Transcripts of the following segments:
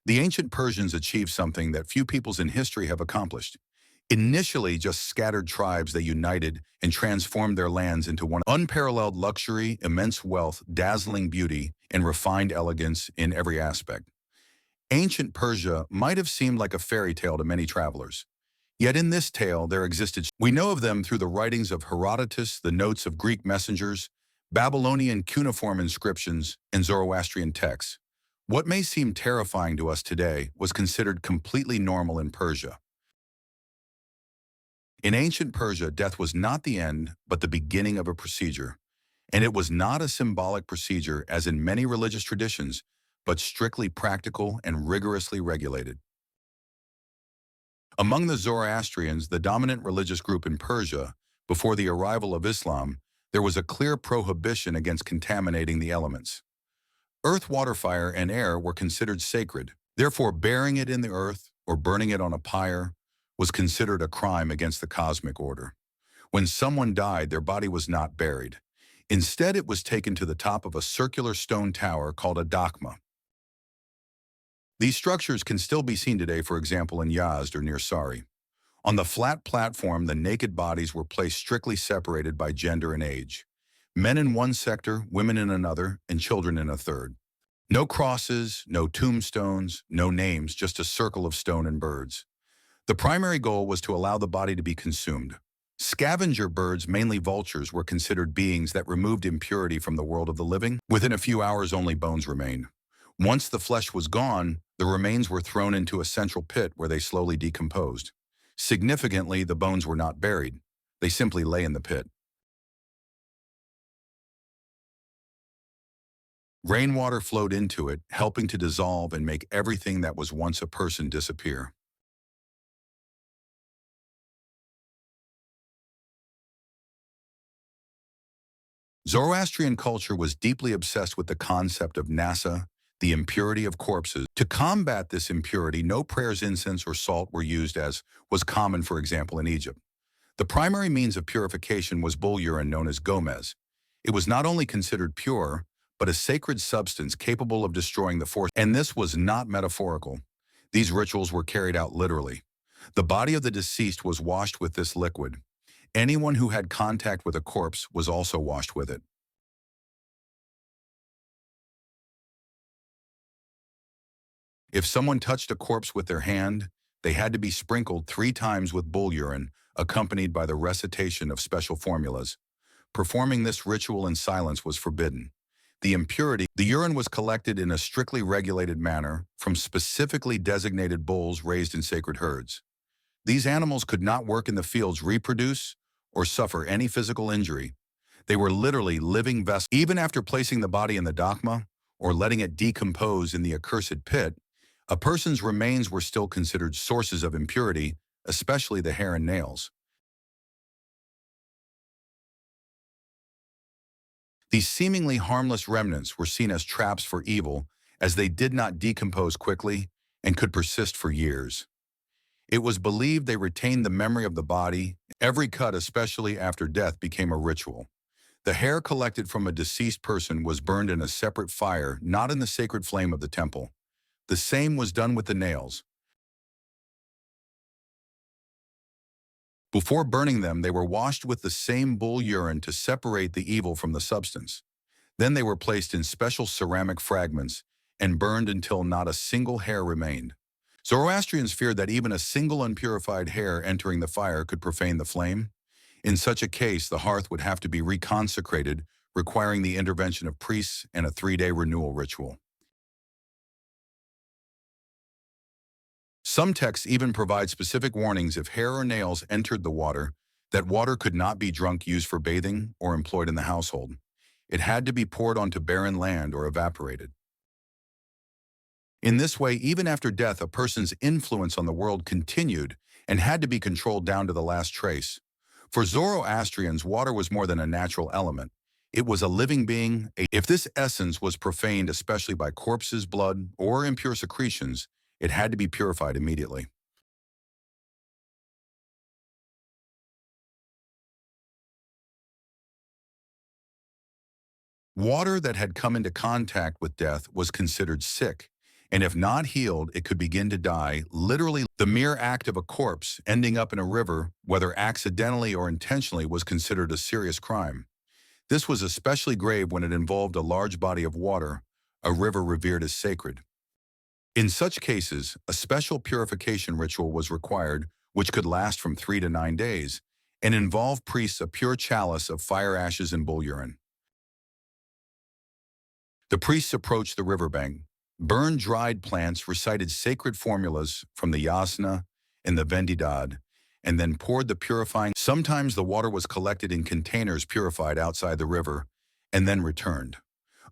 The ancient Persians achieved something that few peoples in history have accomplished. Initially just scattered tribes, they united and transformed their lands into one unparalleled luxury, immense wealth, dazzling beauty, and refined elegance in every aspect. Ancient Persia might have seemed like a fairy tale to many travelers. Yet in this tale there existed. We know of them through the writings of Herodotus, the notes of Greek messengers, Babylonian cuneiform inscriptions, and Zoroastrian texts. What may seem terrifying to us today was considered completely normal in Persia. In ancient Persia, death was not the end, but the beginning of a procedure. And it was not a symbolic procedure as in many religious traditions, but strictly practical and rigorously regulated. Among the Zoroastrians, the dominant religious group in Persia, before the arrival of Islam, there was a clear prohibition against contaminating the elements. Earth, water, fire, and air were considered sacred. Therefore, burying it in the earth or burning it on a pyre was considered a crime against the cosmic order. When someone died, their body was not buried. Instead, it was taken to the top of a circular stone tower called a dakma. These structures can still be seen today, for example, in Yazd or near Sari. On the flat platform, the naked bodies were placed strictly separated by gender and age. Men in one sector, women in another, and children in a third. No crosses, no tombstones, no names, just a circle of stone and birds. The primary goal was to allow the body to be consumed. Scavenger birds, mainly vultures, were considered beings that removed impurity from the world of the living. Within a few hours, only bones remained. Once the flesh was gone, the remains were thrown into a central pit where they slowly decomposed. Significantly, the bones were not buried. They simply lay in the pit. Rainwater flowed into it, helping to dissolve and make everything that was once a person disappear. Zoroastrian culture was deeply obsessed with the concept of nasa, the impurity of corpses. To combat this impurity, no prayers, incense, or salt were used as was common, for example, in Egypt. The primary means of purification was bull urine known as gomez. It was not only considered pure, but a sacred substance capable of destroying the force. And this was not metaphorical. These rituals were carried out literally. The body of the deceased was washed with this liquid. Anyone who had contact with a corpse was also washed with it. If someone touched a corpse with their hand, they had to be sprinkled 3 times with bull urine, accompanied by the recitation of special formulas. Performing this ritual in silence was forbidden. The urine was collected in a strictly regulated manner from specifically designated bulls raised in sacred herds. These animals could not work in the fields, reproduce, or suffer any physical injury. They were literally living vessels. Even after placing the body in the dakma, or letting it decompose in the accursed pit, a person's remains were still considered sources of impurity, especially the hair and nails. These seemingly harmless remnants were seen as traps for evil, as they did not decompose quickly and could persist for years. It was believed they retained the memory of the body. Every cut, especially after death, became a ritual. The hair collected from a deceased person was burned in a separate fire, not in the sacred flame of the temple. The same was done with the nails. Before burning them, they were washed with the same bull urine to separate the evil from the substance. Then they were placed in special ceramic fragments and burned until not a single hair remained. Zoroastrians feared that even a single unpurified hair entering the fire could profane the flame. In such a case, the hearth would have to be reconsecrated, requiring the intervention of priests and a 3-day renewal ritual. Some texts even provide specific warnings if hair or nails entered the water, that water could not be drunk, used for bathing, or employed in the household. It had to be poured onto barren land or evaporated. In this way, even after death, a person's influence on the world continued and had to be controlled down to the last trace. For Zoroastrians, water was more than a natural element. It was a living being. If this essence was profaned, especially by corpses, blood, or impure secretions, it had to be purified immediately. Water that had come into contact with death was considered sick. and if not healed, it could begin to die. Literally, the mere act of a corpse ending up in a river, whether accidentally or intentionally, was considered a serious crime. This was especially grave when it involved a large body of water, a river revered as sacred. In such cases, a special purification ritual was required, which could last from 3 to 9 days, and involve priests a pure chalice of fire ashes and bull urine. The priests approached the riverbank, burned dried plants, recited sacred formulas from the yasna and the vendidad, and then poured the purifying. Sometimes the water was collected in containers purified outside the river and then returned.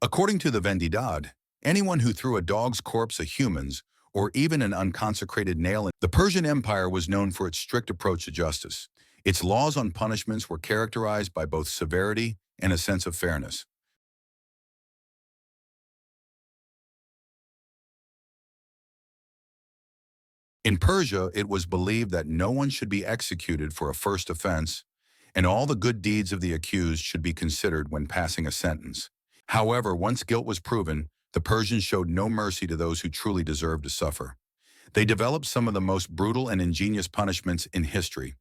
According to the vendidad, anyone who threw a dog's corpse, a human's, or even an unconsecrated nail in the Persian Empire was known for its strict approach to justice. Its laws on punishments were characterized by both severity and a sense of fairness. In Persia, it was believed that no one should be executed for a first offense, and all the good deeds of the accused should be considered when passing a sentence. However, once guilt was proven, the Persians showed no mercy to those who truly deserved to suffer. They developed some of the most brutal and ingenious punishments in history.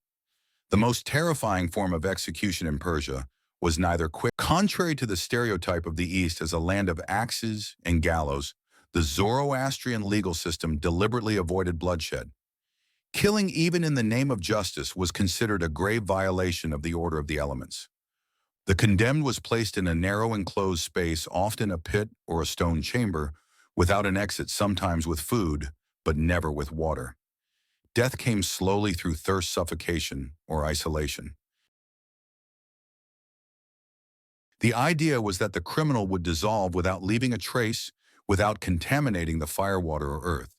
The most terrifying form of execution in Persia was neither quick. Contrary to the stereotype of the East as a land of axes and gallows, the Zoroastrian legal system deliberately avoided bloodshed. Killing even in the name of justice was considered a grave violation of the order of the elements. The condemned was placed in a narrow enclosed space, often a pit or a stone chamber, without an exit, sometimes with food, but never with water. Death came slowly through thirst, suffocation, or isolation. The idea was that the criminal would dissolve without leaving a trace, without contaminating the fire, water, or earth.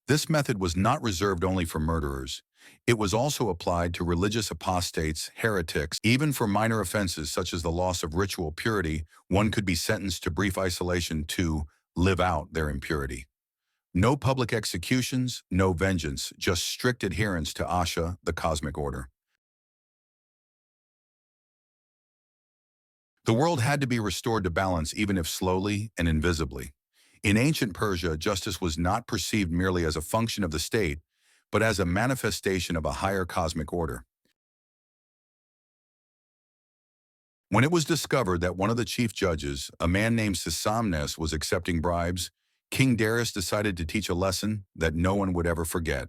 This method was not reserved only for murderers. It was also applied to religious apostates, heretics. Even for minor offenses such as the loss of ritual purity, one could be sentenced to brief isolation to live out their impurity. No public executions, no vengeance, just strict adherence to Asha, the cosmic order. The world had to be restored to balance, even if slowly and invisibly. In ancient Persia, justice was not perceived merely as a function of the state, but as a manifestation of a higher cosmic order. When it was discovered that one of the chief judges, a man named Sisamnes, was accepting bribes, King Darius decided to teach a lesson that no one would ever forget.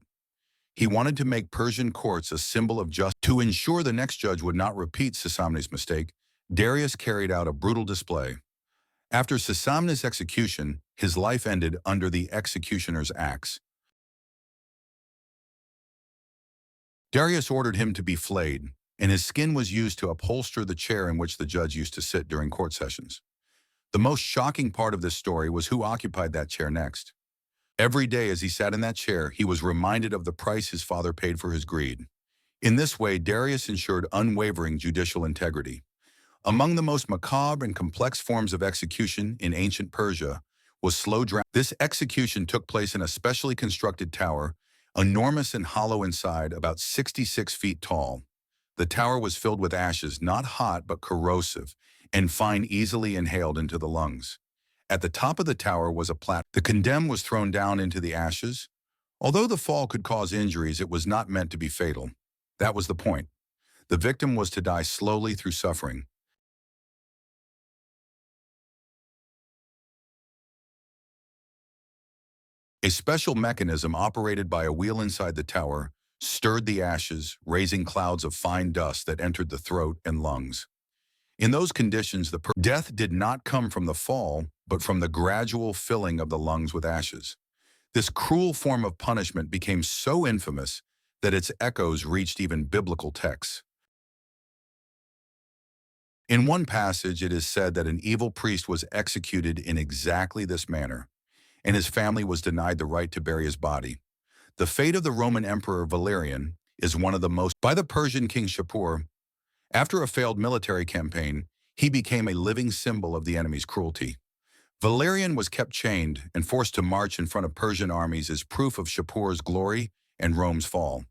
He wanted to make Persian courts a symbol of justice. To ensure the next judge would not repeat Sisamnes' mistake, Darius carried out a brutal display. After Sisamnes' execution, his life ended under the executioner's axe. Darius ordered him to be flayed, and his skin was used to upholster the chair in which the judge used to sit during court sessions. The most shocking part of this story was who occupied that chair next. Every day as he sat in that chair, he was reminded of the price his father paid for his greed. In this way, Darius ensured unwavering judicial integrity. Among the most macabre and complex forms of execution in ancient Persia was slow drowning. This execution took place in a specially constructed tower, enormous and hollow inside, about 66 feet tall. The tower was filled with ashes, not hot but corrosive, and fine, easily inhaled into the lungs. At the top of the tower was a platform. The condemned was thrown down into the ashes. Although the fall could cause injuries, it was not meant to be fatal. That was the point. The victim was to die slowly through suffering. A special mechanism operated by a wheel inside the tower stirred the ashes, raising clouds of fine dust that entered the throat and lungs. In those conditions, death did not come from the fall, but from the gradual filling of the lungs with ashes. This cruel form of punishment became so infamous that its echoes reached even biblical texts. In one passage, it is said that an evil priest was executed in exactly this manner, and his family was denied the right to bury his body. The fate of the Roman Emperor Valerian is one of the most. By the Persian king Shapur, after a failed military campaign, he became a living symbol of the enemy's cruelty. Valerian was kept chained and forced to march in front of Persian armies as proof of Shapur's glory and Rome's fall.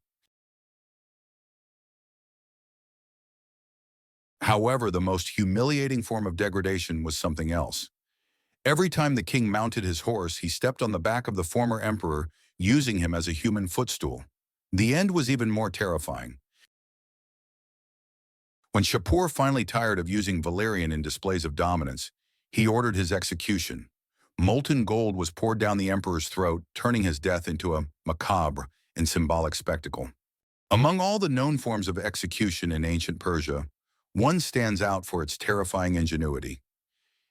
However, the most humiliating form of degradation was something else. Every time the king mounted his horse, he stepped on the back of the former emperor, using him as a human footstool. The end was even more terrifying. When Shapur finally tired of using Valerian in displays of dominance, he ordered his execution. Molten gold was poured down the emperor's throat, turning his death into a macabre and symbolic spectacle. Among all the known forms of execution in ancient Persia, one stands out for its terrifying ingenuity.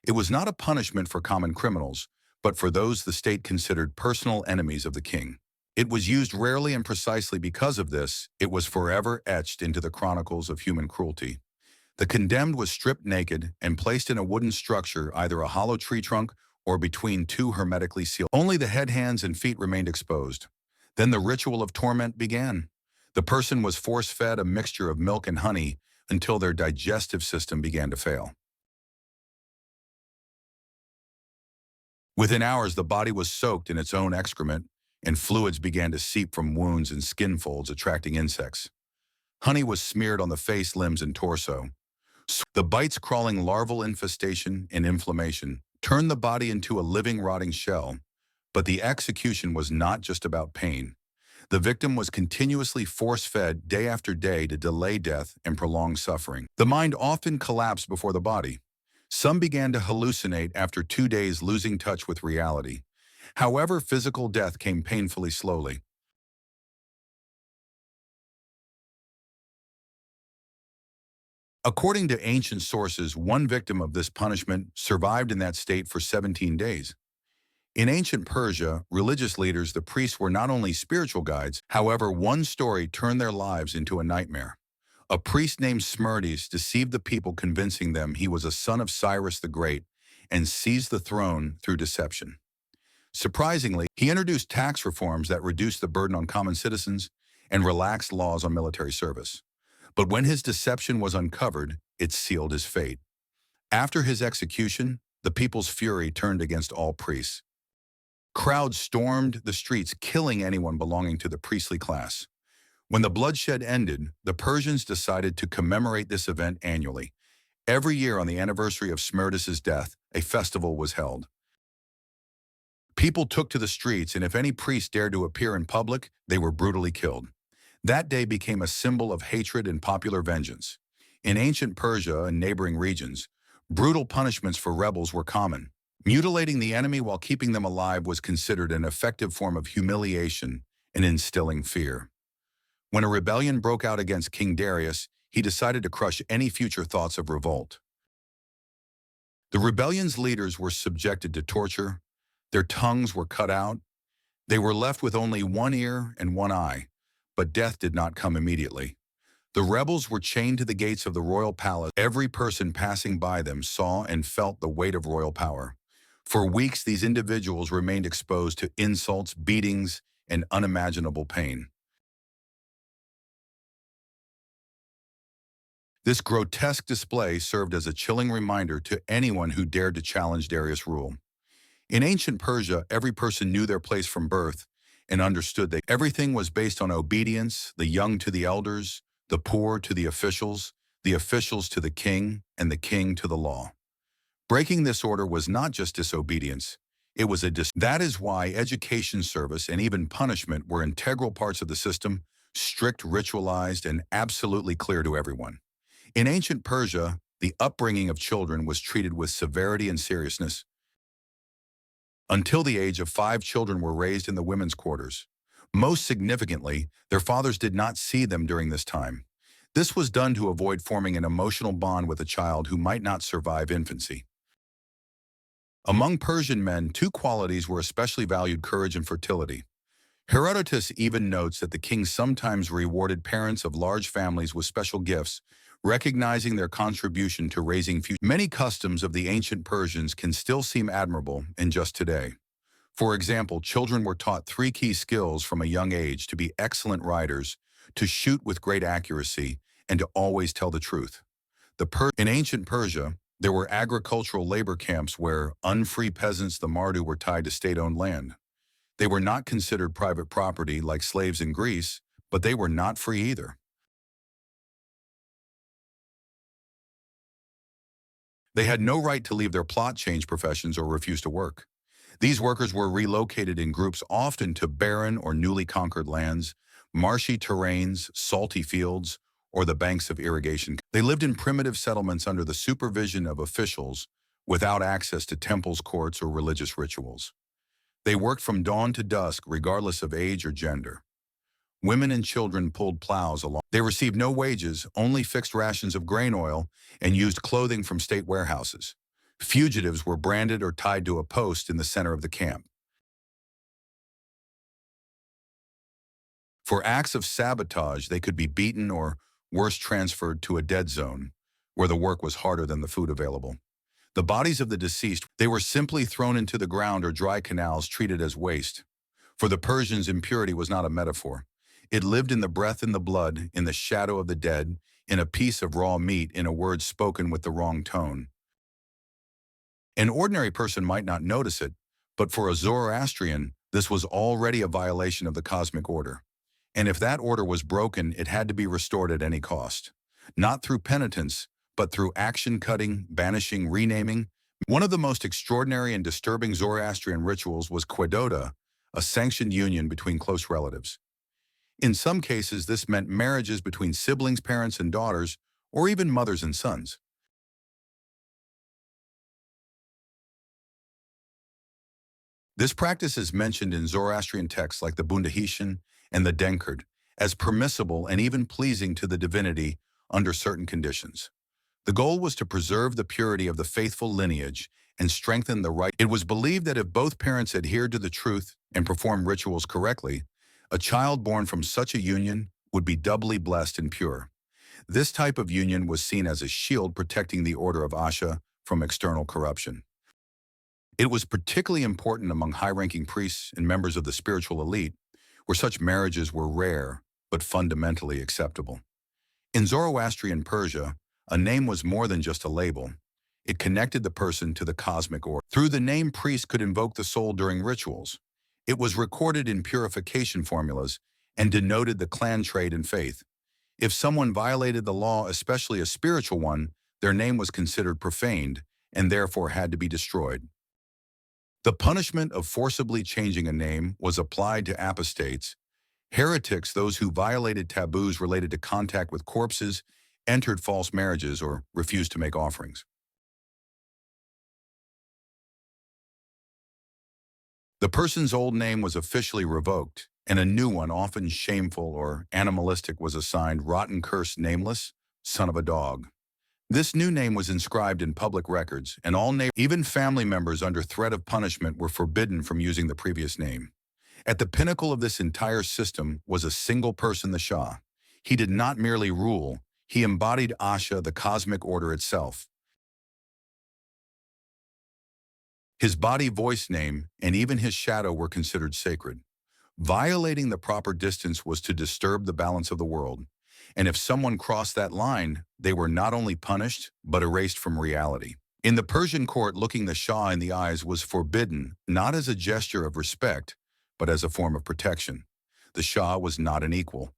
It was not a punishment for common criminals, but for those the state considered personal enemies of the king. It was used rarely, and precisely because of this, it was forever etched into the chronicles of human cruelty. The condemned was stripped naked and placed in a wooden structure, either a hollow tree trunk or between two hermetically sealed. Only the head, hands, and feet remained exposed. Then the ritual of torment began. The person was force-fed a mixture of milk and honey until their digestive system began to fail. Within hours, the body was soaked in its own excrement, and fluids began to seep from wounds and skin folds, attracting insects. Honey was smeared on the face, limbs, and torso. The bites, crawling larval infestation and inflammation turned the body into a living, rotting shell. But the execution was not just about pain. The victim was continuously force-fed day after day to delay death and prolong suffering. The mind often collapsed before the body. Some began to hallucinate after 2 days, losing touch with reality. However, physical death came painfully slowly. According to ancient sources, one victim of this punishment survived in that state for 17 days. In ancient Persia, religious leaders, the priests, were not only spiritual guides. However, one story turned their lives into a nightmare. A priest named Smerdis deceived the people, convincing them he was a son of Cyrus the Great, and seized the throne through deception. Surprisingly, he introduced tax reforms that reduced the burden on common citizens and relaxed laws on military service. But when his deception was uncovered, it sealed his fate. After his execution, the people's fury turned against all priests. Crowds stormed the streets, killing anyone belonging to the priestly class. When the bloodshed ended, the Persians decided to commemorate this event annually. Every year on the anniversary of Smerdis' death, a festival was held. People took to the streets, and if any priest dared to appear in public, they were brutally killed. That day became a symbol of hatred and popular vengeance. In ancient Persia and neighboring regions, brutal punishments for rebels were common. Mutilating the enemy while keeping them alive was considered an effective form of humiliation and instilling fear. When a rebellion broke out against King Darius, he decided to crush any future thoughts of revolt. The rebellion's leaders were subjected to torture. Their tongues were cut out. They were left with only one ear and one eye, but death did not come immediately. The rebels were chained to the gates of the royal palace. Every person passing by them saw and felt the weight of royal power. For weeks, these individuals remained exposed to insults, beatings, and unimaginable pain. This grotesque display served as a chilling reminder to anyone who dared to challenge Darius' rule. In ancient Persia, every person knew their place from birth and understood that everything was based on obedience, the young to the elders, the poor to the officials to the king, and the king to the law. Breaking this order was not just disobedience, it was That is why education, service, and even punishment were integral parts of the system, strict, ritualized, and absolutely clear to everyone. In ancient Persia, the upbringing of children was treated with severity and seriousness. Until the age of 5, children were raised in the women's quarters. Most significantly, their fathers did not see them during this time. This was done to avoid forming an emotional bond with a child who might not survive infancy. Among Persian men, 2 qualities were especially valued: courage and fertility. Herodotus even notes that the king sometimes rewarded parents of large families with special gifts, recognizing their contribution to raising future. Many customs of the ancient Persians can still seem admirable in just today. For example, children were taught 3 key skills from a young age: to be excellent riders, to shoot with great accuracy, and to always tell the truth. In ancient Persia, there were agricultural labor camps where unfree peasants, the mardu, were tied to state-owned land. They were not considered private property like slaves in Greece, but they were not free either. They had no right to leave their plot, change professions, or refuse to work. These workers were relocated in groups often to barren or newly conquered lands, marshy terrains, salty fields, or the banks of irrigation. They lived in primitive settlements under the supervision of officials without access to temples, courts, or religious rituals. They worked from dawn to dusk regardless of age or gender. Women and children pulled plows along. They received no wages, only fixed rations of grain oil, and used clothing from state warehouses. Fugitives were branded or tied to a post in the center of the camp. For acts of sabotage, they could be beaten or, worse, transferred to a dead zone, where the work was harder than the food available. The bodies of the deceased, they were simply thrown into the ground or dry canals treated as waste. For the Persians, impurity was not a metaphor. It lived in the breath and the blood, in the shadow of the dead, in a piece of raw meat, in a word spoken with the wrong tone. An ordinary person might not notice it, but for a Zoroastrian, this was already a violation of the cosmic order. And if that order was broken, it had to be restored at any cost. Not through penitence, but through action cutting, banishing, renaming. One of the most extraordinary and disturbing Zoroastrian rituals was Qedota, a sanctioned union between close relatives. In some cases, this meant marriages between siblings, parents and daughters, or even mothers and sons. This practice is mentioned in Zoroastrian texts like the Bundahishan and the Denkard as permissible and even pleasing to the divinity under certain conditions. The goal was to preserve the purity of the faithful lineage and strengthen the right. It was believed that if both parents adhered to the truth and performed rituals correctly, a child born from such a union would be doubly blessed and pure. This type of union was seen as a shield protecting the order of Asha from external corruption. It was particularly important among high-ranking priests and members of the spiritual elite, where such marriages were rare but fundamentally acceptable. In Zoroastrian Persia, a name was more than just a label. It connected the person to the cosmic order. Through the name, priests could invoke the soul during rituals. It was recorded in purification formulas and denoted the clan trait and faith. If someone violated the law, especially a spiritual one, their name was considered profaned and therefore had to be destroyed. The punishment of forcibly changing a name was applied to apostates, heretics, those who violated taboos related to contact with corpses, entered false marriages, or refused to make offerings. The person's old name was officially revoked, and a new one, often shameful or animalistic, was assigned: rotten, cursed, nameless, son of a dog. This new name was inscribed in public records, and all names, even family members under threat of punishment, were forbidden from using the previous name. At the pinnacle of this entire system was a single person, the Shah. He did not merely rule, he embodied Asha, the cosmic order itself. His body, voice, name, and even his shadow were considered sacred. Violating the proper distance was to disturb the balance of the world. And if someone crossed that line, they were not only punished, but erased from reality. In the Persian court, looking the Shah in the eyes was forbidden, not as a gesture of respect, but as a form of protection. The Shah was not an equal.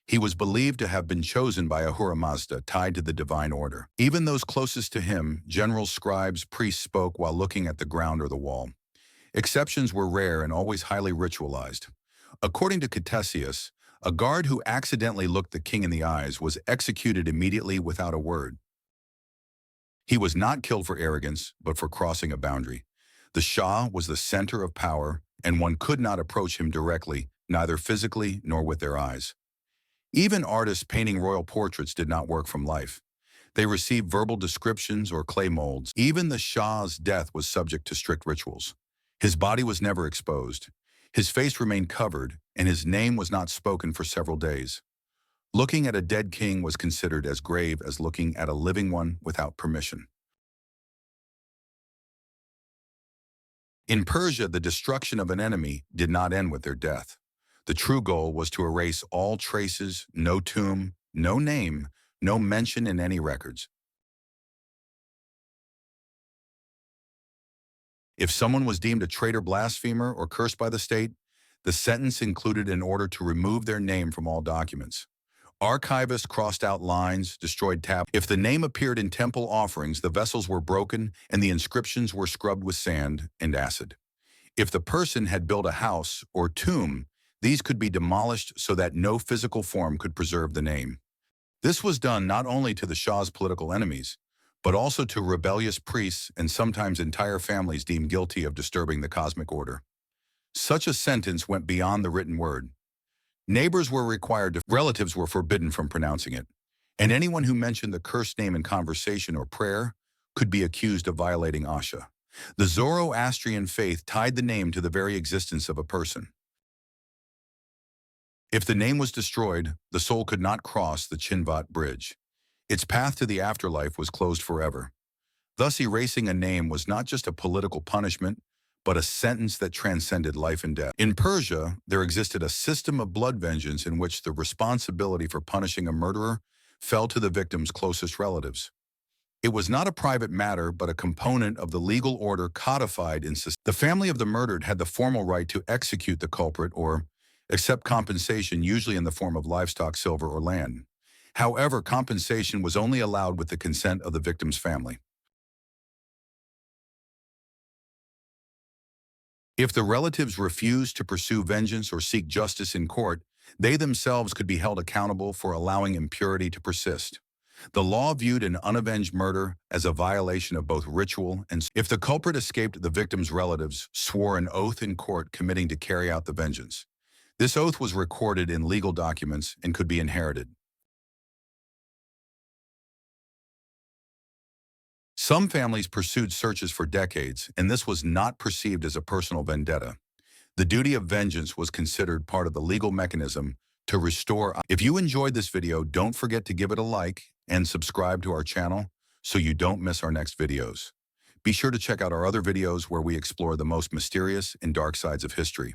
He was believed to have been chosen by Ahura Mazda, tied to the divine order. Even those closest to him, generals, scribes, priests, spoke while looking at the ground or the wall. Exceptions were rare and always highly ritualized. According to Ctesias, a guard who accidentally looked the king in the eyes was executed immediately without a word. He was not killed for arrogance, but for crossing a boundary. The Shah was the center of power, and one could not approach him directly, neither physically nor with their eyes. Even artists painting royal portraits did not work from life. They received verbal descriptions or clay molds. Even the Shah's death was subject to strict rituals. His body was never exposed. His face remained covered, and his name was not spoken for several days. Looking at a dead king was considered as grave as looking at a living one without permission. In Persia, the destruction of an enemy did not end with their death. The true goal was to erase all traces, no tomb, no name, no mention in any records. If someone was deemed a traitor, blasphemer, or cursed by the state, the sentence included an order to remove their name from all documents. Archivists crossed out lines, destroyed tablets. If the name appeared in temple offerings, the vessels were broken and the inscriptions were scrubbed with sand and acid. If the person had built a house or tomb, these could be demolished so that no physical form could preserve the name. This was done not only to the Shah's political enemies, but also to rebellious priests and sometimes entire families deemed guilty of disturbing the cosmic order. Such a sentence went beyond the written word. Neighbors were required to, relatives were forbidden from pronouncing it, and anyone who mentioned the cursed name in conversation or prayer could be accused of violating Asha. The Zoroastrian faith tied the name to the very existence of a person. If the name was destroyed, the soul could not cross the Chinvat bridge. Its path to the afterlife was closed forever. Thus, erasing a name was not just a political punishment, but a sentence that transcended life and death. In Persia, there existed a system of blood vengeance in which the responsibility for punishing a murderer fell to the victim's closest relatives. It was not a private matter, but a component of the legal order codified in society. The family of the murdered had the formal right to execute the culprit or accept compensation, usually in the form of livestock, silver, or land. However, compensation was only allowed with the consent of the victim's family. If the relatives refused to pursue vengeance or seek justice in court, they themselves could be held accountable for allowing impurity to persist. The law viewed an unavenged murder as a violation of both ritual and if the culprit escaped, the victim's relatives swore an oath in court committing to carry out the vengeance. This oath was recorded in legal documents and could be inherited. Some families pursued searches for decades, and this was not perceived as a personal vendetta. The duty of vengeance was considered part of the legal mechanism to restore. If you enjoyed this video, don't forget to give it a like and subscribe to our channel so you don't miss our next videos. Be sure to check out our other videos where we explore the most mysterious and dark sides of history.